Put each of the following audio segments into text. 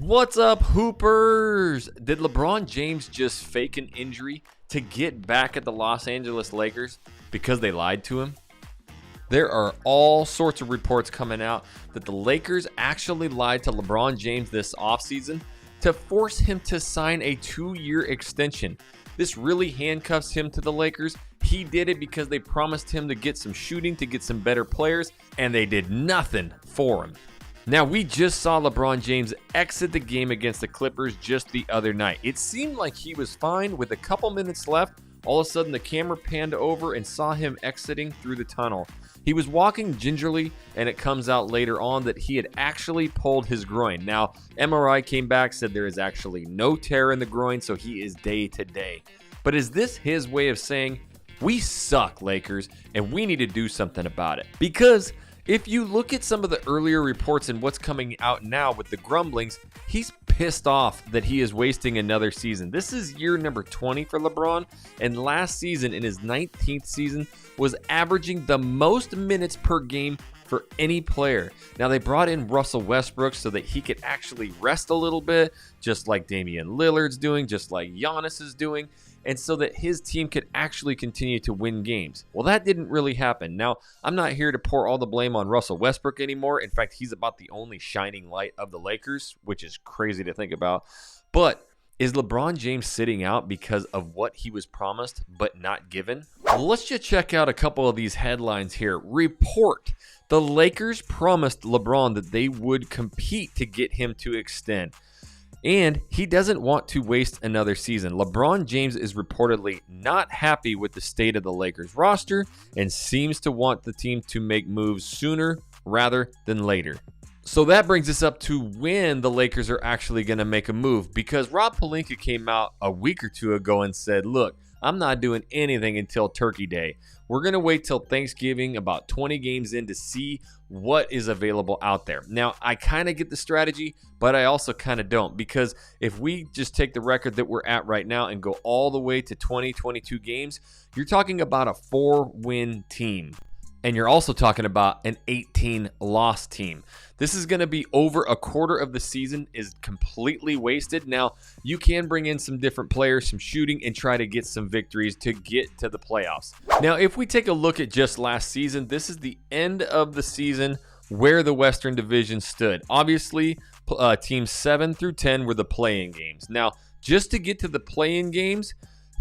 What's up, Hoopers? Did LeBron James just fake an injury to get back at the Los Angeles Lakers because they lied to him? There are all sorts of reports coming out that the Lakers actually lied to LeBron James this offseason to force him to sign a 2-year extension. This really handcuffs him to the Lakers. He did it because they promised him to get some shooting, to get some better players, and they did nothing for him. Now, we just saw LeBron James exit the game against the Clippers just the other night. It seemed like he was fine. With a couple minutes left, all of a sudden the camera panned over and saw him exiting through the tunnel. He was walking gingerly, and it comes out later on that he had actually pulled his groin. Now, MRI came back, said there is actually no tear in the groin, so he is day to day. But is this his way of saying, we suck, Lakers, and we need to do something about it? Because if you look at some of the earlier reports and what's coming out now with the grumblings, he's pissed off that he is wasting another season. This is year number 20 for LeBron, and last season, in his 19th season, was averaging the most minutes per game for any player. Now, they brought in Russell Westbrook so that he could actually rest a little bit, just like Damian Lillard's doing, just like Giannis is doing, and so that his team could actually continue to win games. Well, that didn't really happen. Now, I'm not here to pour all the blame on Russell Westbrook anymore. In fact, he's about the only shining light of the Lakers, which is crazy to think about. But is LeBron James sitting out because of what he was promised but not given? Well, let's just check out a couple of these headlines here. Report: the Lakers promised LeBron that they would compete to get him to extend, and he doesn't want to waste another season. LeBron James is reportedly not happy with the state of the Lakers roster and seems to want the team to make moves sooner rather than later. So that brings us up to when the Lakers are actually going to make a move, because Rob Pelinka came out a week or two ago and said, look, I'm not doing anything until Turkey Day. We're going to wait till Thanksgiving, about 20 games in, to see what is available out there. Now, I kind of get the strategy, but I also kind of don't, because if we just take the record that we're at right now and go all the way to 22 games, you're talking about a 4-win team. And you're also talking about an 18-loss team. This is going to be over a quarter of the season is completely wasted. Now, you can bring in some different players, some shooting, and try to get some victories to get to the playoffs. Now, if we take a look at just last season, this is the end of the season where the Western Division stood. Obviously, teams 7 through 10 were the play-in games. Now, just to get to the play-in games,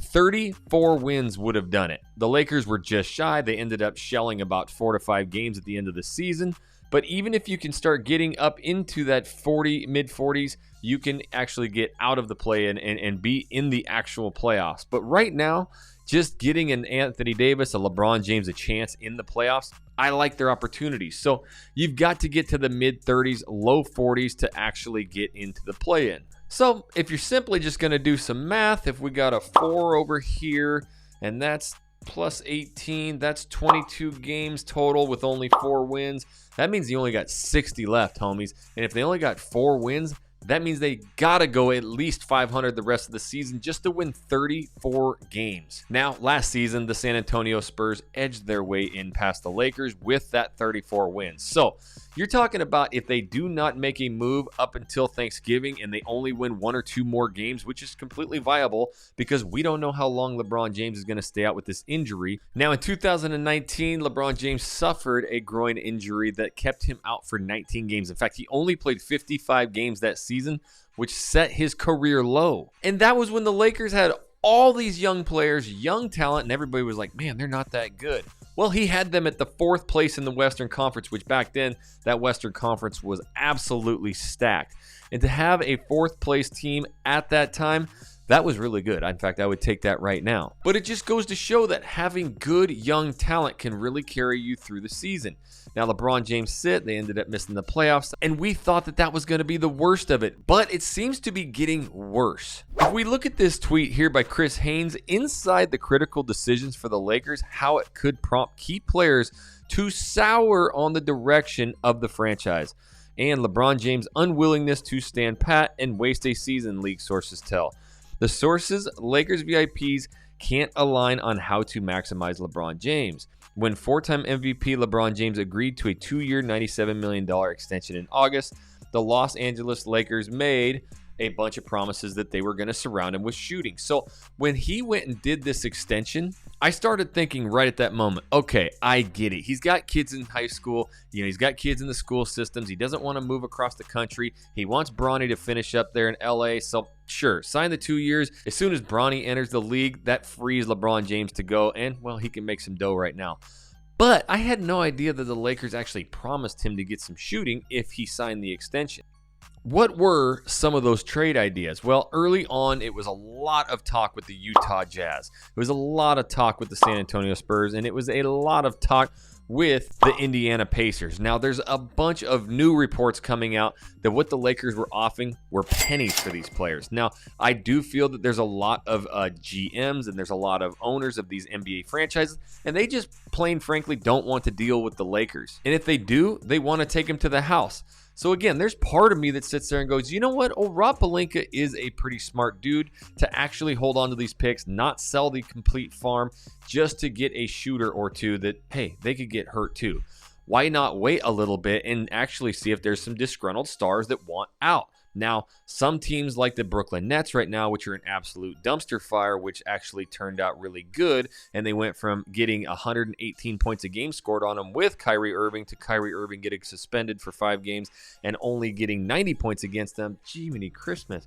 34 wins would have done it. The Lakers were just shy. They ended up shelling about 4 to 5 games at the end of the season. But even if you can start getting up into that mid-40s, you can actually get out of the play-in and be in the actual playoffs. But right now, just getting an Anthony Davis, a LeBron James, a chance in the playoffs, I like their opportunities. So you've got to get to the mid-30s, low 40s to actually get into the play-in. So if you're simply just going to do some math, if we got a 4 over here, and that's plus 18, that's 22 games total with only 4 wins. That means you only got 60 left, homies. And if they only got 4 wins, that means they gotta go at least 500 the rest of the season just to win 34 games. Now, last season, the San Antonio Spurs edged their way in past the Lakers with that 34 wins. So you're talking about if they do not make a move up until Thanksgiving and they only win 1 or 2 more games, which is completely viable because we don't know how long LeBron James is going to stay out with this injury. Now, in 2019, LeBron James suffered a groin injury that kept him out for 19 games. In fact, he only played 55 games that season, which set his career low. And that was when the Lakers had all these young players, young talent, and everybody was like, man, they're not that good. Well, he had them at the 4th place in the Western Conference, which back then, that Western Conference was absolutely stacked. And to have a 4th place team at that time, that was really good. In fact, I would take that right now. But it just goes to show that having good young talent can really carry you through the season. Now, LeBron James they ended up missing the playoffs, and we thought that that was going to be the worst of it, but it seems to be getting worse. If we look at this tweet here by Chris Haynes, inside the critical decisions for the Lakers, how it could prompt key players to sour on the direction of the franchise, and LeBron James' unwillingness to stand pat and waste a season, league sources tell. The sources, Lakers VIPs, can't align on how to maximize LeBron James. When 4-time MVP LeBron James agreed to a 2-year, $97 million extension in August, the Los Angeles Lakers made a bunch of promises that they were going to surround him with shooting. So when he went and did this extension, I started thinking right at that moment, okay, I get it. He's got kids in high school. He's got kids in the school systems. He doesn't want to move across the country. He wants Bronny to finish up there in LA. So sure, sign the 2 years. As soon as Bronny enters the league, that frees LeBron James to go. And, well, he can make some dough right now. But I had no idea that the Lakers actually promised him to get some shooting if he signed the extension. What were some of those trade ideas? Well, early on, it was a lot of talk with the Utah Jazz. It was a lot of talk with the San Antonio Spurs, and it was a lot of talk with the Indiana Pacers. Now, there's a bunch of new reports coming out that what the Lakers were offering were pennies for these players. Now, I do feel that there's a lot of GMs and there's a lot of owners of these NBA franchises, and they just plain frankly don't want to deal with the Lakers. And if they do, they want to take them to the house. So again, there's part of me that sits there and goes, you know what? Rob Pelinka is a pretty smart dude to actually hold on to these picks, not sell the complete farm just to get a shooter or two that, hey, they could get hurt too. Why not wait a little bit and actually see if there's some disgruntled stars that want out? Now, some teams like the Brooklyn Nets right now, which are an absolute dumpster fire, which actually turned out really good, and they went from getting 118 points a game scored on them with Kyrie Irving to Kyrie Irving getting suspended for 5 games and only getting 90 points against them. Jiminy Christmas.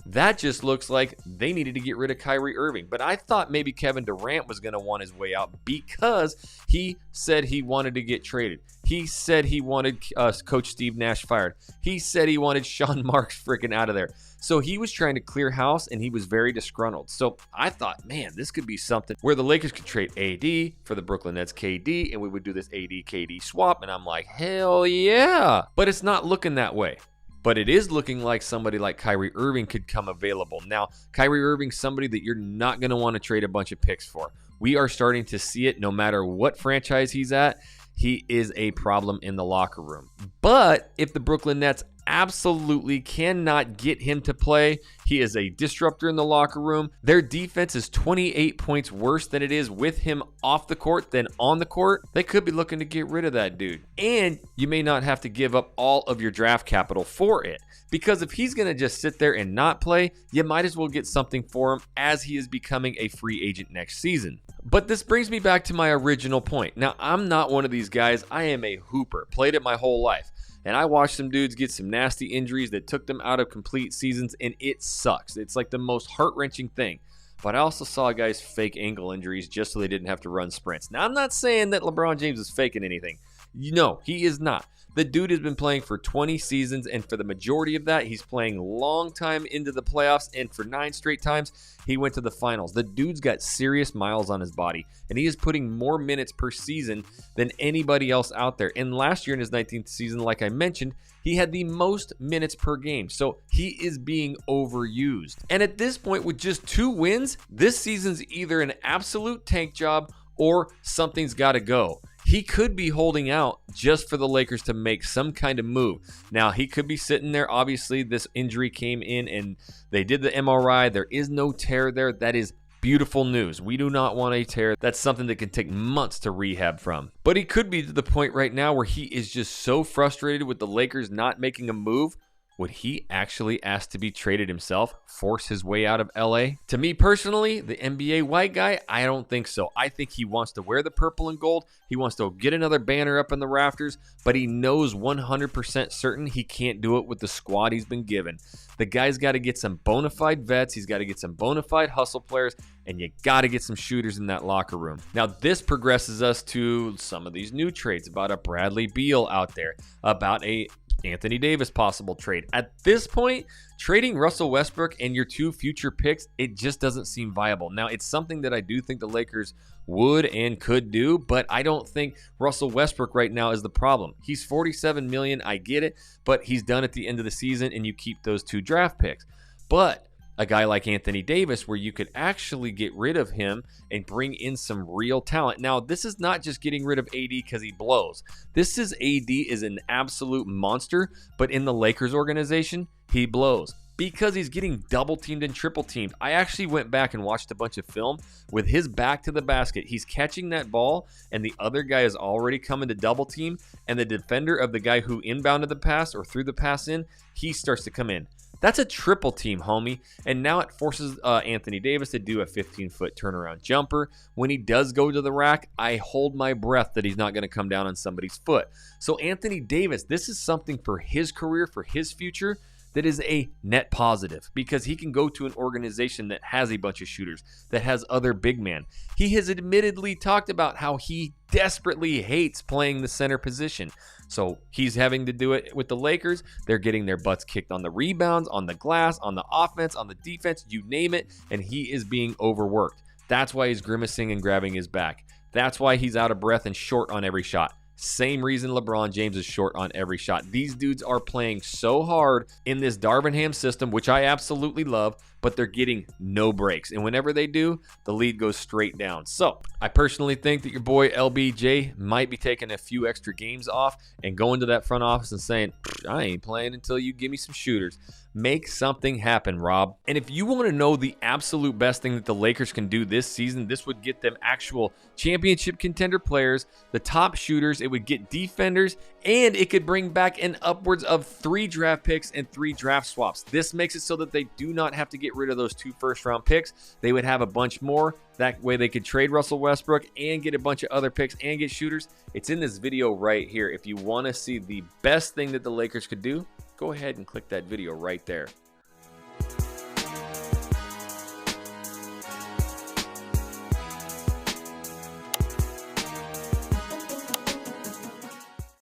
That just looks like they needed to get rid of Kyrie Irving. But I thought maybe Kevin Durant was going to want his way out because he said he wanted to get traded. He said he wanted Coach Steve Nash fired. He said he wanted Sean Marks freaking out of there. So he was trying to clear house, and he was very disgruntled. So I thought, man, this could be something where the Lakers could trade AD for the Brooklyn Nets KD, and we would do this AD-KD swap. And I'm like, hell yeah. But it's not looking that way. But it is looking like somebody like Kyrie Irving could come available. Now, Kyrie Irving's somebody that you're not going to want to trade a bunch of picks for. We are starting to see it no matter what franchise he's at. He is a problem in the locker room. But if the Brooklyn Nets absolutely cannot get him to play, he is a disruptor in the locker room. Their defense is 28 points worse than it is with him off the court than on the court. They could be looking to get rid of that dude. And you may not have to give up all of your draft capital for it. Because if he's going to just sit there and not play, you might as well get something for him as he is becoming a free agent next season. But this brings me back to my original point. Now, I'm not one of these guys. I am a hooper. Played it my whole life. And I watched some dudes get some nasty injuries that took them out of complete seasons, and it sucks. It's like the most heart-wrenching thing. But I also saw guys fake ankle injuries just so they didn't have to run sprints. Now, I'm not saying that LeBron James is faking anything. No, he is not. The dude has been playing for 20 seasons, and for the majority of that, he's playing long time into the playoffs, and for 9 straight times, he went to the finals. The dude's got serious miles on his body, and he is putting more minutes per season than anybody else out there. And last year in his 19th season, like I mentioned, he had the most minutes per game, so he is being overused. And at this point, with just 2 wins, this season's either an absolute tank job or something's got to go. He could be holding out just for the Lakers to make some kind of move. Now, he could be sitting there. Obviously, this injury came in and they did the MRI. There is no tear there. That is beautiful news. We do not want a tear. That's something that can take months to rehab from. But he could be to the point right now where he is just so frustrated with the Lakers not making a move. Would he actually ask to be traded himself, force his way out of LA? To me personally, the NBA white guy, I don't think so. I think he wants to wear the purple and gold. He wants to get another banner up in the rafters, but he knows 100% certain he can't do it with the squad he's been given. The guy's got to get some bona fide vets. He's got to get some bona fide hustle players, and you got to get some shooters in that locker room. Now, this progresses us to some of these new trades about a Bradley Beal out there, about a Anthony Davis possible trade. At this point, trading Russell Westbrook and your 2 future picks, it just doesn't seem viable. Now, it's something that I do think the Lakers would and could do, but I don't think Russell Westbrook right now is the problem. He's $47 million, I get it, but he's done at the end of the season, and you keep those 2 draft picks. But a guy like Anthony Davis, where you could actually get rid of him and bring in some real talent. Now, this is not just getting rid of AD because he blows. This is AD is an absolute monster, but in the Lakers organization, he blows. because he's getting double teamed and triple teamed. I actually went back and watched a bunch of film with his back to the basket. He's catching that ball, and the other guy is already coming to double team, and the defender of the guy who inbounded the pass or threw the pass in, he starts to come in. That's a triple team, homie. And now it forces Anthony Davis to do a 15-foot turnaround jumper. When he does go to the rack, I hold my breath that he's not going to come down on somebody's foot. So Anthony Davis, this is something for his career, for his future, that is a net positive, because he can go to an organization that has a bunch of shooters, that has other big men. He has admittedly talked about how he desperately hates playing the center position. So he's having to do it with the Lakers. They're getting their butts kicked on the rebounds, on the glass, on the offense, on the defense, you name it, and he is being overworked. That's why he's grimacing and grabbing his back. That's why he's out of breath and short on every shot. Same reason LeBron James is short on every shot. These dudes are playing so hard in this Darvingham system, which I absolutely love, but they're getting no breaks. And whenever they do, the lead goes straight down. So I personally think that your boy LBJ might be taking a few extra games off and going to that front office and saying, I ain't playing until you give me some shooters. Make something happen, Rob. And if you want to know the absolute best thing that the Lakers can do this season, this would get them actual championship contender players, the top shooters, it would get defenders, and it could bring back an upwards of 3 draft picks and 3 draft swaps. This makes it so that they do not have to get rid of those 2 first-round picks. They would have a bunch more. That way they could trade Russell Westbrook and get a bunch of other picks and get shooters. It's in this video right here. If you want to see the best thing that the Lakers could do, go ahead and click that video right there.